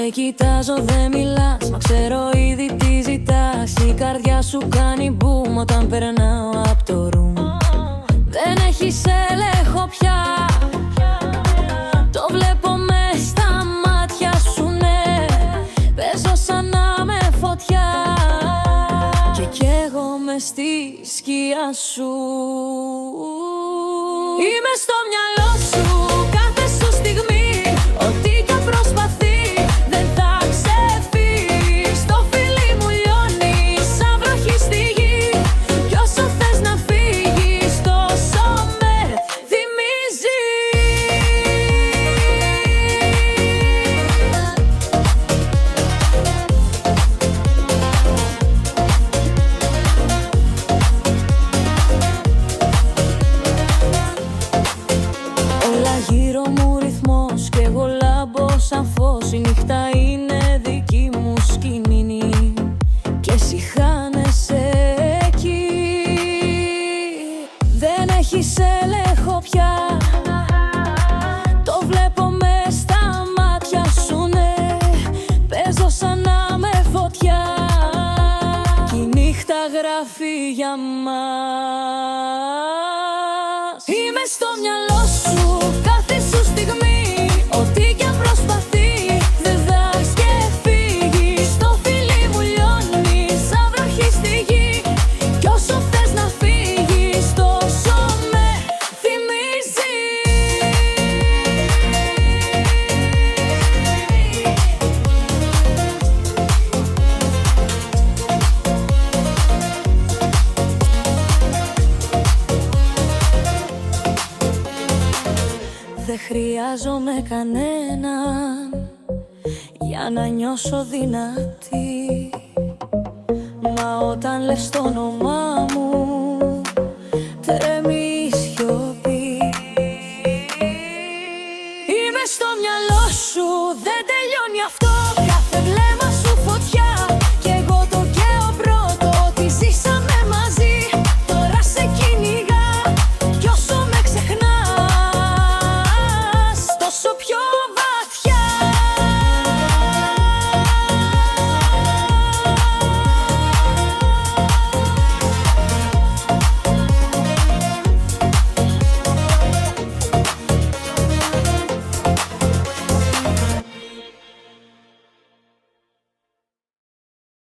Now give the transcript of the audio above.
Σε κοιτάζω, δεν μιλάς, μα ξέρω ήδη τι ζητάς. Η καρδιά σου κάνει μπουμ όταν περνάω απ' το ρουμ. Δεν έχεις έλεγχο πια, το βλέπω μες στα μάτια σου, ναι. Παίζω σαν να με φωτιά και καίγομαι στη σκιά σου. Είμαι στο μυαλό σου κάθε σου στιγμή, ό,τι κι αν προσπαθεί δεν θα ξεφύγει. Στο φιλί μου λιώνει σαν βροχή στη γη, κι όσο θες να φύγεις τόσο με θυμίζει. Όλα γύρω μου ρυθμός κι εγώ λάμπω σαν φως. Η νύχτα είναι δική μου σκηνή και εσύ χάνεσαι εκεί. Δεν έχεις έλεγχο πια, το βλέπω μες στα μάτια σου, ναι. Παίζω σαν να με φωτιά κι η νύχτα γράφει για μας. Είμαι στο μυαλό σου κάθε σου στιγμή, ό,τι κι αν προσπαθεί δεν θα ξεφύγει. Στο φιλί μου λιώνει σαν βροχή στη γη, κι όσο θες να φύγεις τόσο με θυμίζει. Δεν χρειάζομαι κανέναν για να νιώσω δυνατή, μα όταν λες το όνομά μου τρέμει η σιωπή. Είμαι στο μυαλό σου, δεν τελειώνει αυτό.